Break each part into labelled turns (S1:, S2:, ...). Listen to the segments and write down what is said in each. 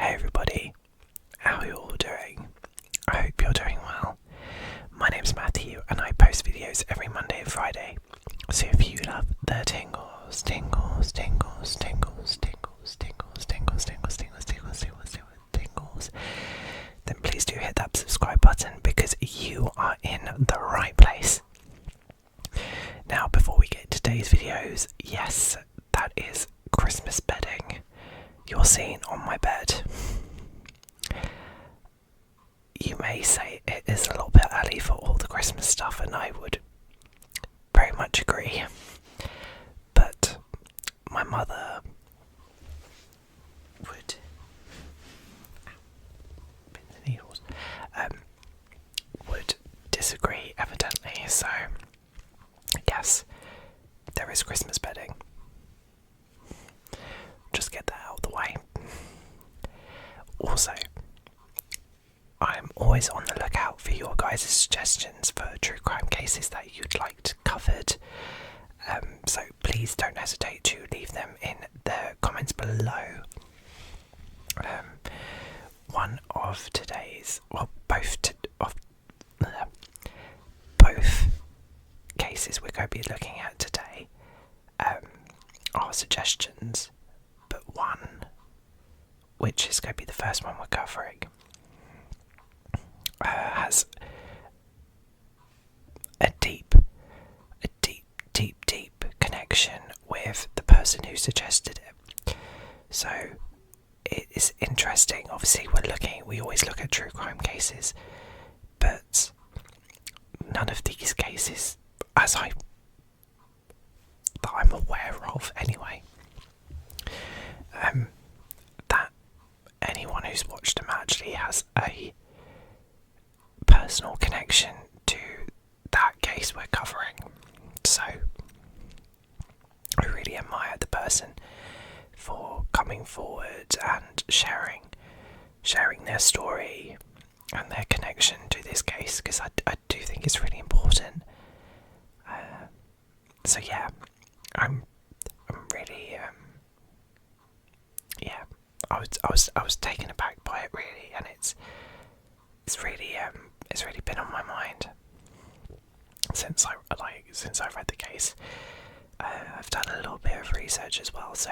S1: Hey everybody, how are you all doing? I hope you're doing well. My name's Matthew and I post videos every Monday and Friday. So if you love the tingles, then please do hit that subscribe button because you are in the right place. Now before we get into today's videos, yes, that is Christmas bedding you're seeing on my bed. You may say it is a little bit early for all the Christmas stuff, and I would very much agree. But my mother would would disagree evidently, so yes, there is Christmas bedding. Just get that out of the way. Also, I'm always on the lookout for your guys' suggestions for true crime cases that you'd like covered. So please don't hesitate to leave them in the comments below. One of today's, well, both cases we're going to be looking at today are suggestions, but one, which is going to be the first one we're covering, has a deep connection with the person who suggested it. So it is interesting. Obviously, we always look at true crime cases, but none of these cases, that I'm aware of anyway, that anyone who's watched them actually has a personal connection to that case we're covering. So I really admire the person for coming forward and sharing their story and their connection to this case, because I do think it's really important. So yeah, I'm really I was taken aback by it really, and it's really been on my mind since I read the case. I've done a little bit of research as well, so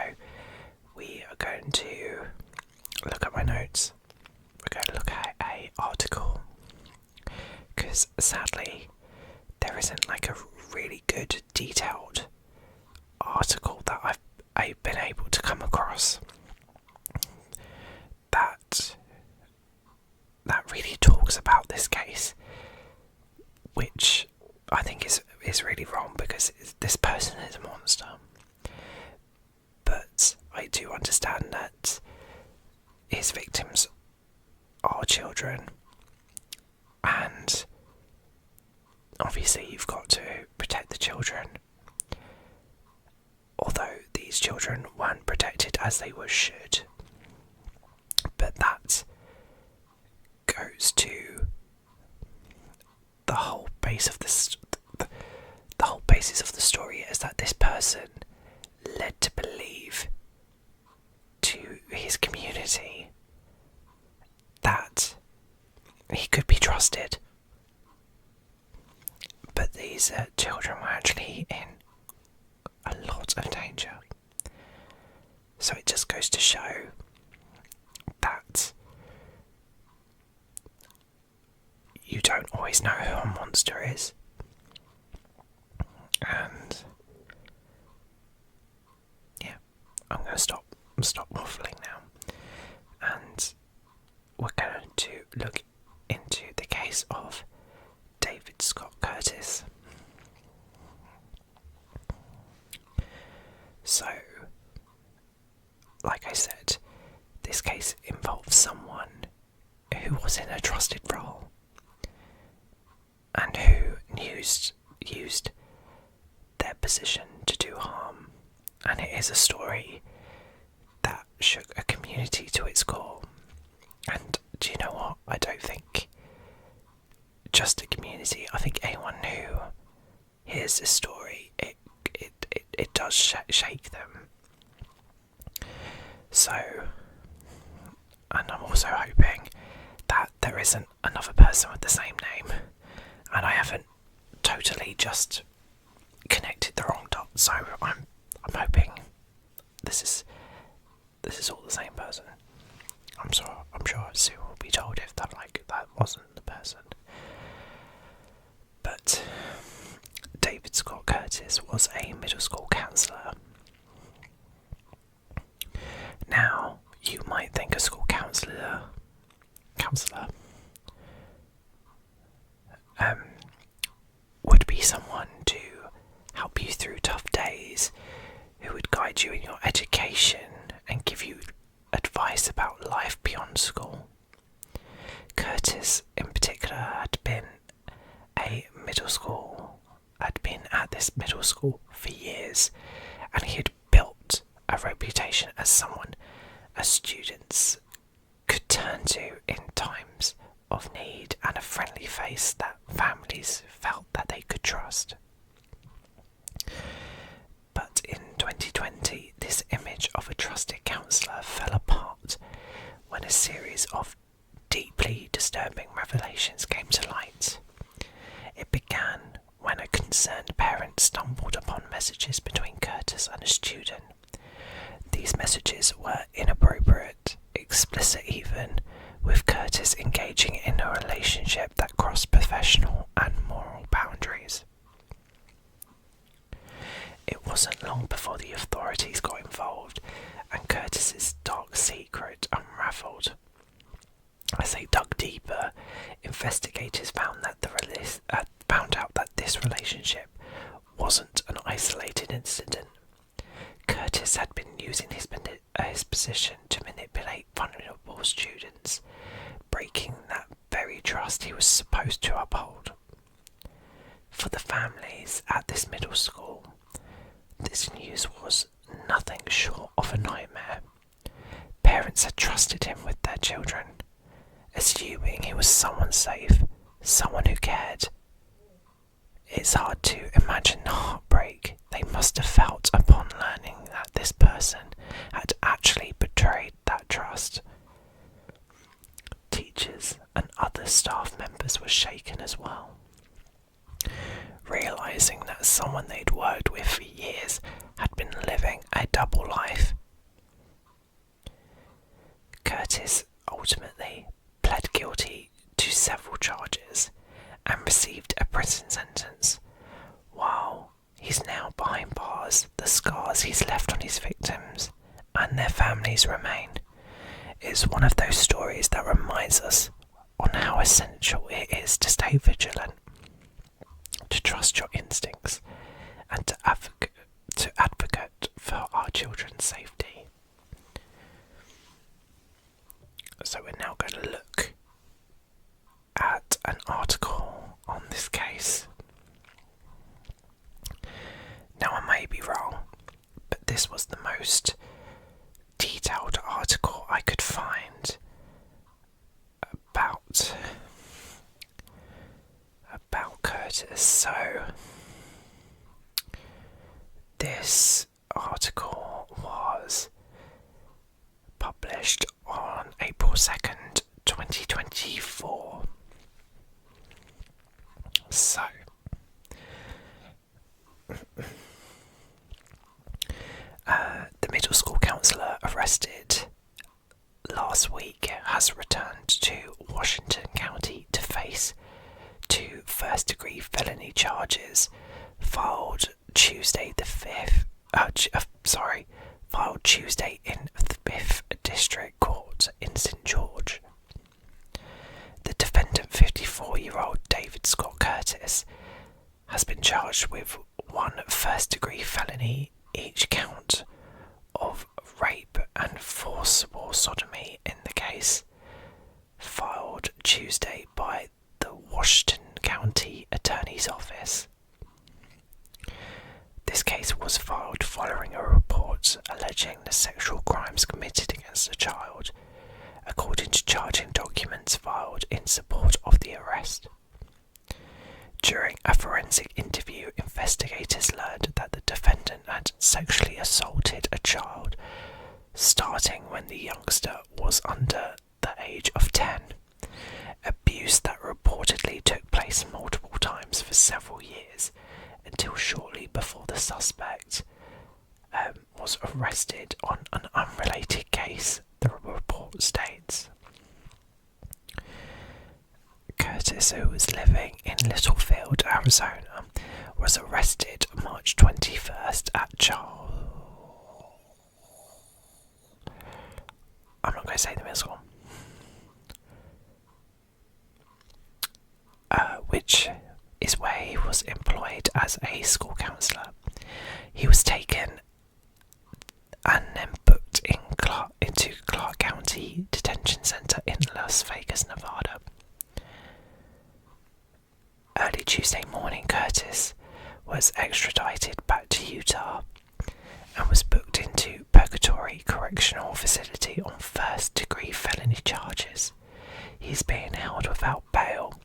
S1: we are going to look at my notes. We're going to look at an article, because sadly there isn't like a really good detailed article that I've been able to come across that really talks about this case, which I think is really wrong, because this person is a monster. But I do understand that his victims are children, and obviously you've got to protect the children, although these children weren't protected as they should. But that goes to the whole base of the whole basis of the story, is that this person led to believe to his community that he could be trusted. But these children were actually in a lot of danger. So it just goes to show that you don't always know who a monster is. And yeah, I'm going to stop waffling now, and we're going to look into the case of David Scott Curtis. So, like I said, this case involves someone who was in a trusted role and who used their position to do harm, and it is a story that shook a community to its core. And do you know what? I don't think just a community, I think anyone who hears this story, it does shake them. So and I'm also hoping that there isn't another person with the same name, and I haven't totally just connected the wrong dots. So I'm hoping this is all the same person. I'm sure soon we'll be told if that wasn't the person. But David Scott Curtis was a middle school counsellor. Now, you might think a school counsellor would be someone to help you through tough days, who would guide you in your education and give you advice about life beyond school. Curtis, in particular, had been at this middle school for years, and he had built a reputation as someone as students could turn to in times of need, and a friendly face that families felt that they could trust. But in 2020, this image of a trusted counsellor fell apart when a series of deeply disturbing revelations came to light. It began when a concerned parent stumbled upon messages between Curtis and a student. These messages were inappropriate, explicit even, with Curtis engaging in a relationship that crossed professional and moral boundaries. It wasn't long before the authorities got involved and Curtis's dark secret unravelled. As they dug deeper, investigators found out that this relationship wasn't an isolated incident. Curtis had been using his position to manipulate vulnerable students, breaking that very trust he was supposed to uphold. For the families at this middle school, this news was nothing short of a nightmare. Parents had trusted him with their children, assuming he was someone safe, someone who cared. It's hard to imagine the heartbreak they must have felt upon learning that this person had actually betrayed that trust. Teachers and other staff members were shaken as well, realising that someone they'd worked with for years had been living a double life. Curtis ultimately pled guilty to several charges and received a prison sentence. While he's now behind bars, the scars he's left on his victims and their families remain. It's one of those stories that reminds us on how essential it is to stay vigilant, to trust your instincts, and to advocate for our children's safety. So we're now going to look at an article on this case. Now, I may be wrong, but this was the most detailed article I could find about Curtis. So this article was published on April 2nd, 2024. So the middle school counsellor arrested last week has returned to Washington County to face 2 first-degree felony charges filed Tuesday in the 5th District Court in St. George. The defendant, 54-year-old David Scott Curtis, has been charged with 1 first-degree felony, each count of rape and forcible sodomy in the case filed Tuesday by the Washington County Attorney's Office. This case was filed following a report alleging the sexual crimes committed against a child, according to charging documents filed in support of the arrest. During a forensic interview, investigators learned that the defendant had sexually assaulted a child starting when the youngster was under the age of 10. Abuse that reportedly took place multiple times for several years until shortly before the suspect was arrested on an unrelated case, the report states. Curtis, who was living in Littlefield, Arizona, was arrested March 21st at Charles. I'm not going to say the middle school. Which is where he was employed as a school counsellor. He was taken and then booked into Clark County Detention Center in Las Vegas, Nevada. Early Tuesday morning, Curtis was extradited back to Utah and was booked into Purgatory Correctional Facility on first-degree felony charges. He's being held without bail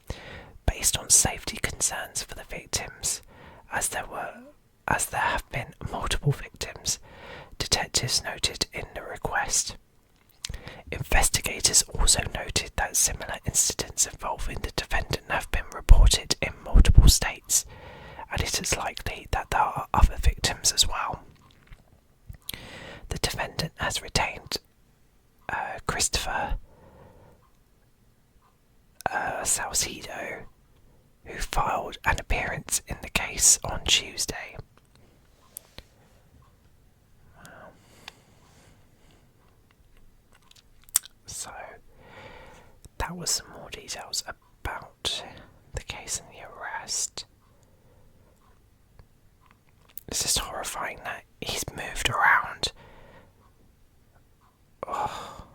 S1: based on safety concerns for the victims, as there have been multiple victims, detectives noted in the request. Investigators also noted that similar incidents involving the defendant have been reported in multiple states, and it is likely that there are other victims as well. The defendant has retained Christopher Salcido, who filed an appearance in the case on Tuesday. Wow. So, that was some more details about the case and the arrest. It's just horrifying that he's moved around. Oh.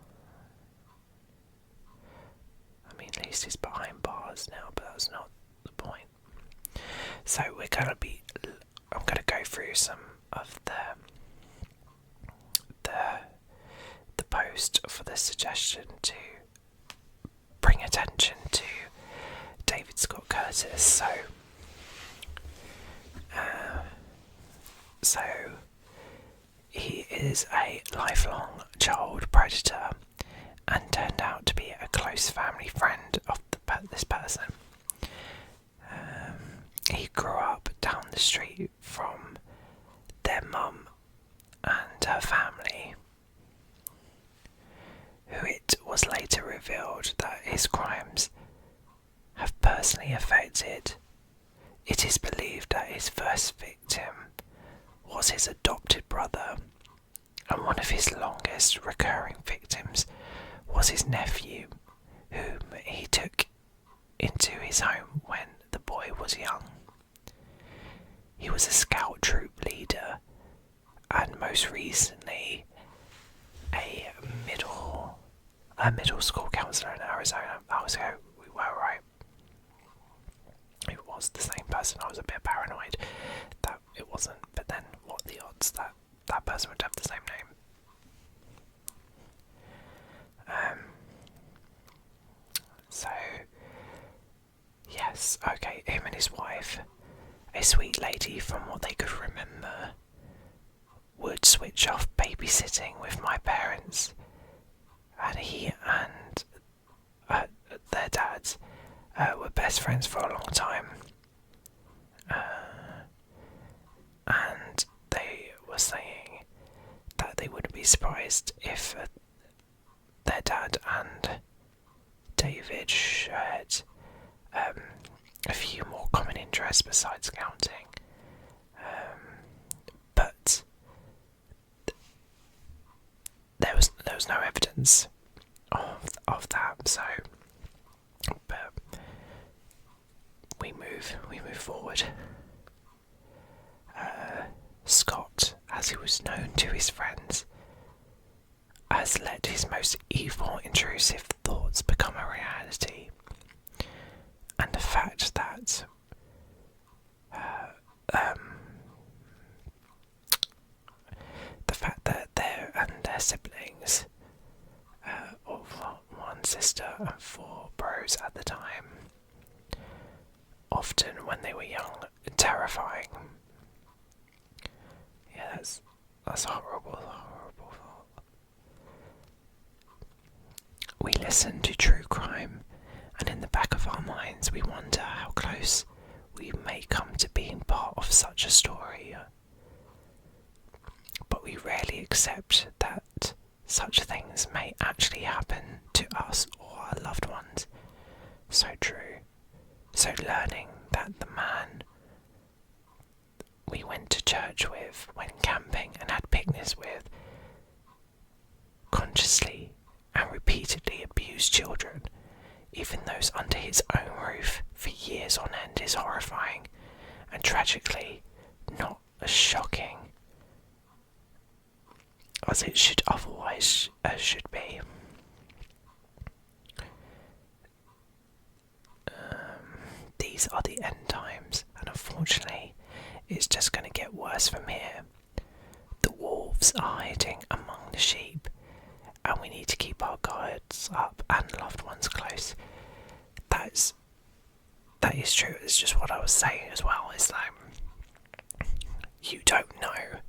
S1: I mean, at least he's behind bars now, but that's not the point. So I'm gonna go through some of the post for the suggestion to bring attention to David Scott Curtis. So he is a lifelong child predator and turned out to be a close family friend of this person. He grew up down the street from their mum and her family, who it was later revealed that his crimes have personally affected. It is believed that his first victim was his adopted brother, and one of his longest recurring victims was his nephew, whom he took into his home when the boy was young. He was a scout troop leader and most recently a middle school counsellor in Arizona. We were right. It was the same person. I was a bit paranoid that it wasn't, but then what are the odds that that person would have the same name? So, yes, okay, him and his wife, a sweet lady from what they could remember, would switch off babysitting with my parents, and he and their dads were best friends for a long time, and they were saying that they wouldn't be surprised if their dad and David shared a few more common interests besides counting, but there was no evidence of that. So, but we move forward. Scott, as he was known to his friends, has let his most evil, intrusive thoughts become a reality, and the fact that their siblings, of one sister and 4 bros at the time, often when they were young, terrifying. Yeah, that's a horrible thought. We listen to true crime, and in the back of our minds we wonder how close we may come to being part of such a story. But we rarely accept that such things may actually happen to us or our loved ones. So true. So learning that the man we went to church with, went camping and had picnics with, consciously and repeatedly abused children, even those under his own roof, for years on end, is horrifying and tragically not as shocking as it should otherwise should be. These are the end times, and unfortunately it's just going to get worse from here. The wolves are hiding among the sheep, and we need to keep our guards up and loved ones close. That is true. It's just what I was saying as well. It's like, you don't know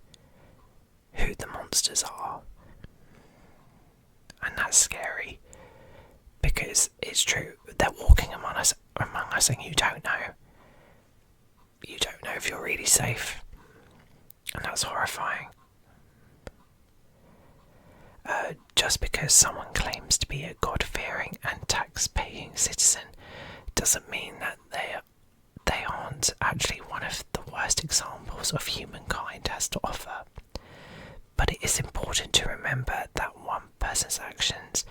S1: who the monsters are, and that's scary, because it's true, they're walking among us and you don't know if you're really safe, and that's horrifying. Just because someone claims to be a God-fearing and tax-paying citizen doesn't mean that they aren't actually one of the worst examples of humankind has to offer. But it is important to remember that one person's actions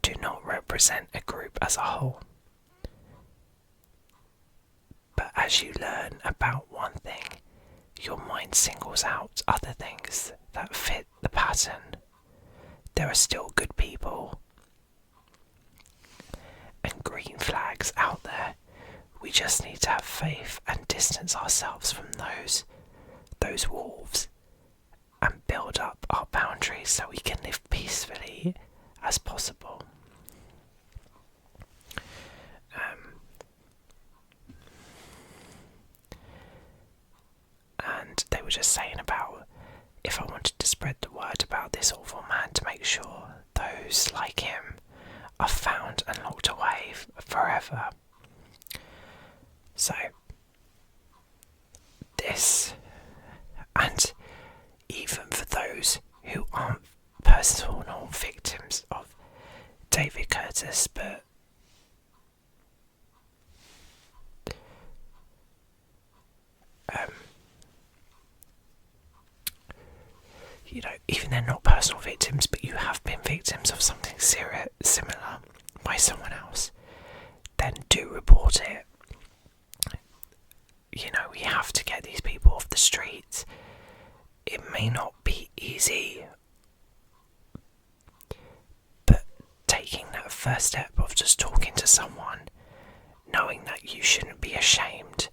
S1: do not represent a group as a whole. But as you learn about one thing, your mind singles out other things that fit the pattern. There are still good people and green flags out there. We just need to have faith and distance ourselves from those wolves and build up our boundaries so we can live peacefully as possible. And they were just saying about, if I wanted to spread the word about this awful man, to make sure those like him are found and locked away forever. So, this, and even for those who aren't personal victims of David Curtis, but even they're not personal victims, but you have been victims of something similar by someone else, then do report it. We have to get these people off the streets. It may not be easy, but taking that first step of just talking to someone, knowing that you shouldn't be ashamed,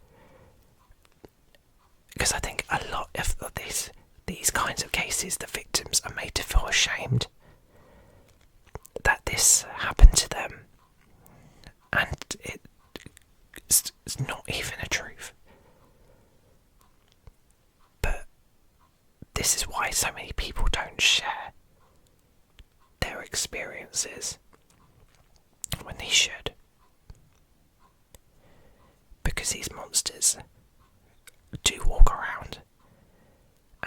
S1: because I think a lot of these kinds of cases, the victims are made to feel ashamed that this happened to them, and it's not even a truth. But this is why so many people don't share their experiences when they should, because these monsters do walk around,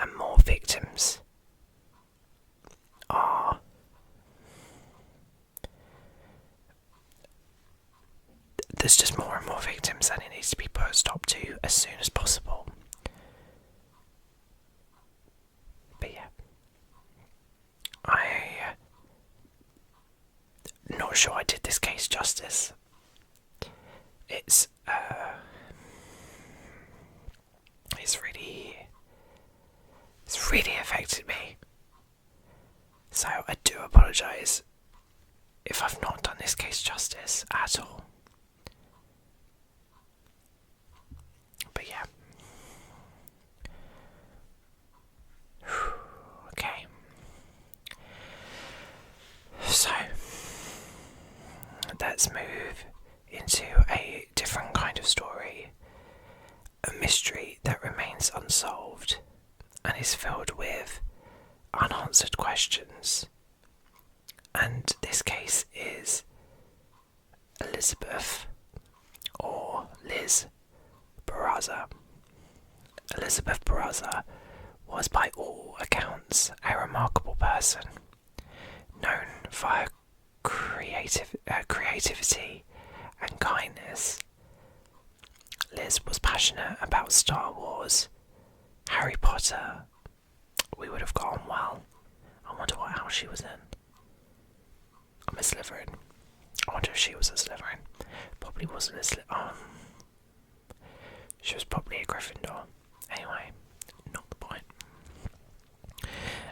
S1: and more victims are there's just more and more victims, and it needs to be put a stop to as soon as possible. But yeah, I'm not sure I did this case justice. It's really affected me. So I do apologise if I've not done this case justice at all. But yeah. Okay. So let's move into a different kind of story. A mystery that remains unsolved and is filled with unanswered questions And this case is Elizabeth, or Liz Barraza. Elizabeth Barraza was by all accounts a remarkable person, known for her creativity and kindness. Liz was passionate about Star Wars, Harry Potter. We would have got on well. I wonder what house she was in. I'm a Slytherin. I wonder if she was a Slytherin. Probably wasn't a Slytherin. She was probably a Gryffindor. Anyway, not the point.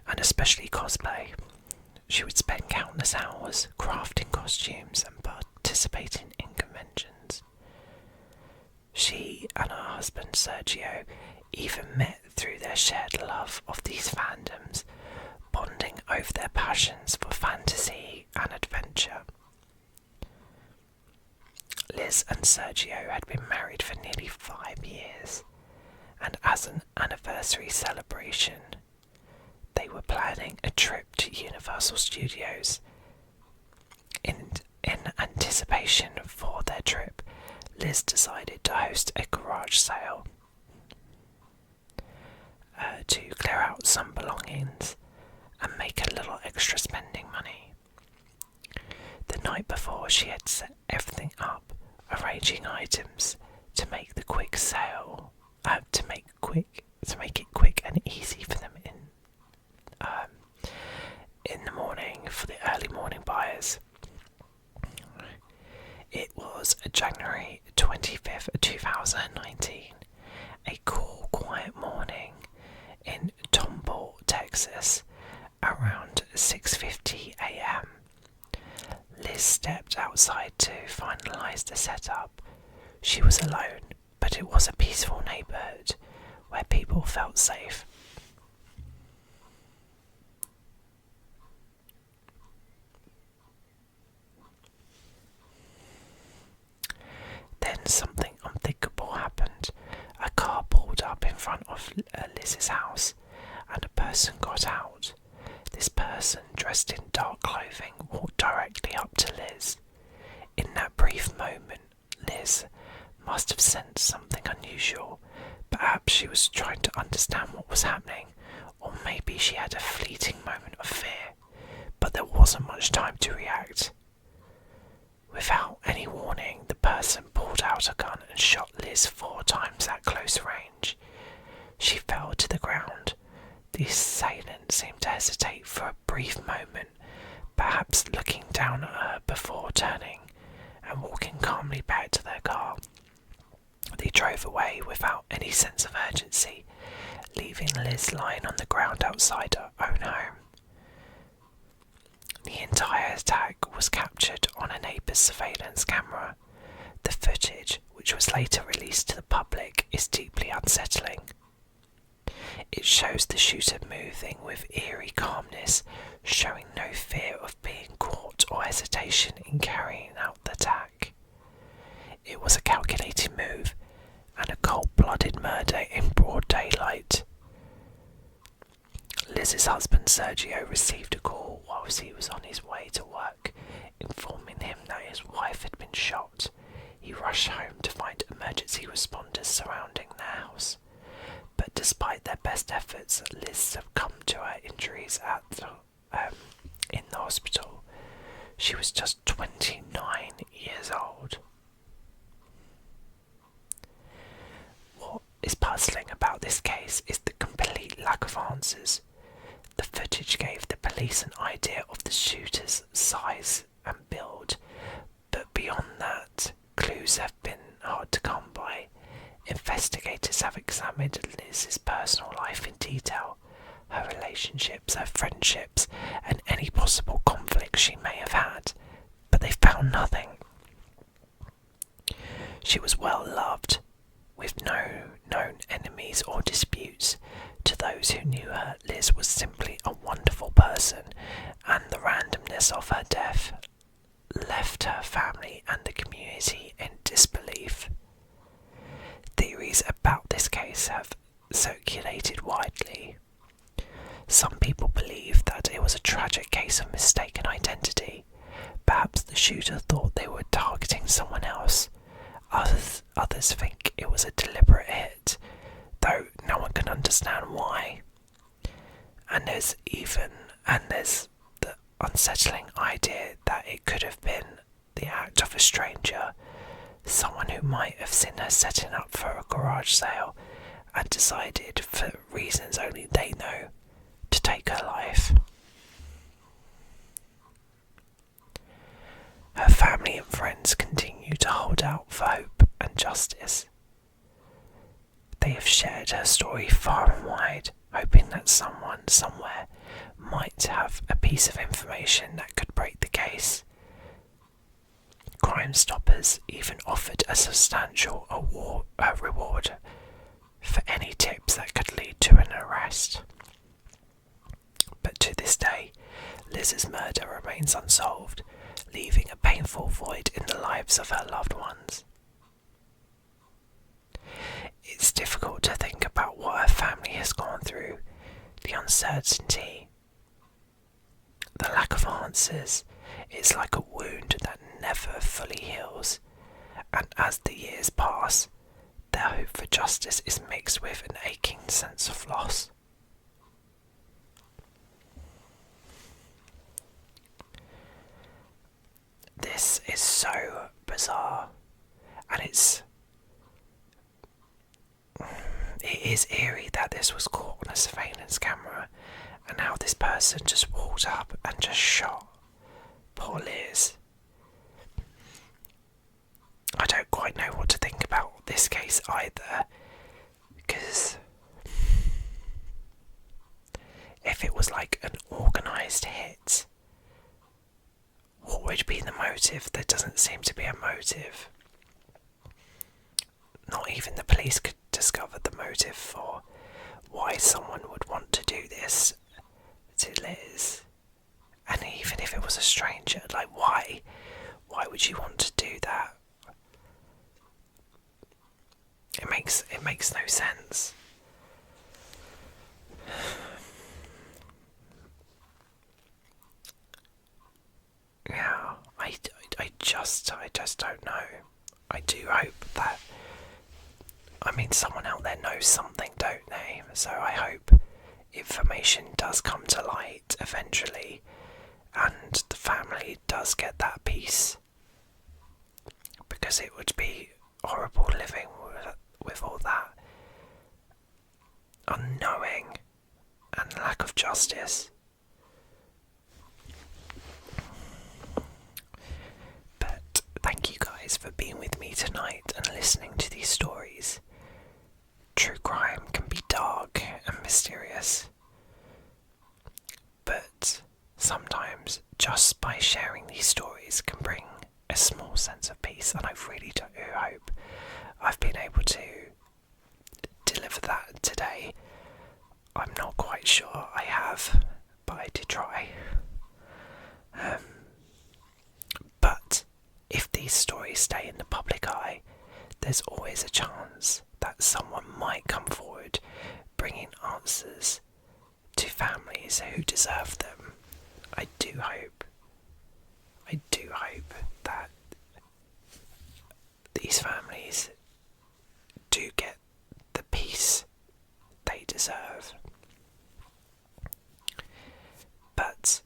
S1: And especially cosplay. She would spend countless hours crafting costumes and participating in conventions. She and her husband Sergio even met through their shared love of these fandoms, bonding over their passions for fantasy and adventure. Liz and Sergio had been married for nearly 5 years, and as an anniversary celebration, they were planning a trip to Universal Studios. In anticipation for their trip, Liz decided to host a garage sale to clear out some belongings and make a little extra spending money. The night before, she had set everything up, arranging items to make the quick sale, to make it quick and easy for them in the morning for the early morning buyers. It was January 25th, 2019, a cool, quiet morning in Tomball, Texas, around 6:50 a.m. Liz stepped outside to finalise the setup. She was alone, but it was a peaceful neighbourhood where people felt safe. Then something unthinkable happened. A car pulled up in front of Liz's house, and a person got out. This person, dressed in dark clothing, walked directly up to Liz. In that brief moment, Liz must have sensed something unusual. Perhaps she was trying to understand what was happening, or maybe she had a fleeting moment of fear, but there wasn't much time to react. Without any warning, the person pulled out a gun and shot Liz 4 times at close range. She fell to the ground. The assailant seemed to hesitate for a brief moment, perhaps looking down at her before turning and walking calmly back to their car. They drove away without any sense of urgency, leaving Liz lying on the ground outside her own home. The entire attack was captured on a neighbour's surveillance camera. The footage, which was later released to the public, is deeply unsettling. It shows the shooter moving with eerie calmness, showing no fear of being caught or hesitation in carrying out the attack. It was a calculated move and a cold-blooded murder in broad daylight. Liz's husband Sergio received a call whilst he was on his way to work, informing him that his wife had been shot. He rushed home to find emergency responders surrounding the house. But despite their best efforts, Liz succumbed to her injuries in the hospital. She was just 29 years old. What is puzzling about this case is the complete lack of answers. The footage gave the police an idea of the shooter's size and build, but beyond that, clues have been hard to come by. Investigators have examined Liz's personal life in detail, her relationships, her friendships, and any possible conflicts she may have had, but they found nothing. She was well loved, with no known enemies or disputes. To those who knew her, Liz was simply a wonderful person, and the randomness of her death left her family and the community in disbelief. Theories about this case have circulated widely. Some people believe that it was a tragic case of mistaken identity. Perhaps the shooter thought they were targeting someone else. Others think it was a deliberate hit, though no one can understand why. And there's the unsettling idea that it could have been the act of a stranger, someone who might have seen her setting up for a garage sale and decided, for reasons only they know, to take her life. Her family and friends continue to hold out for hope and justice. They have shared her story far and wide, hoping that someone somewhere might have a piece of information that could break the case. Crime Stoppers even offered a substantial reward for any tips that could lead to an arrest. But to this day, Liz's murder remains unsolved, leaving a painful void in the lives of her loved ones. It's difficult to think about what her family has gone through, the uncertainty, the lack of answers. It's like a wound that never fully heals, and as the years pass, their hope for justice is mixed with an aching sense of loss. This is so bizarre, and it is eerie that this was caught on a surveillance camera, and how this person just walked up and just shot poor Liz. I don't quite know what to think about this case either, because if it was like an organised hit, what would be the motive? There doesn't seem to be a motive. Not even the police could discover the motive for why someone would want to do this to Liz. And even if it was a stranger, like why would you want to do that? It makes no sense. Yeah, I just don't know. I do hope that, someone out there knows something, don't they? So I hope information does come to light eventually, and the family does get that peace, because it would be horrible living with all that unknowing and lack of justice. But thank you guys for being with me tonight and listening to these stories. True crime can be dark and mysterious, but sometimes just by sharing these stories can bring a small sense of peace, and I really do hope I've been able to deliver that today. I'm not quite sure I have, but I did try. But if these stories stay in the public eye, there's always a chance that someone might come forward bringing answers to families who deserve them. I do hope that these families do get the peace they deserve. But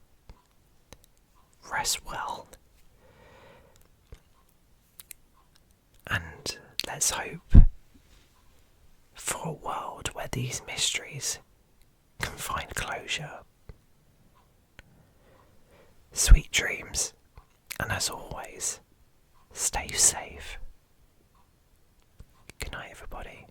S1: rest well, and let's hope for a world where these mysteries can find closure. Sweet dreams, and as always, stay safe. Good night, everybody.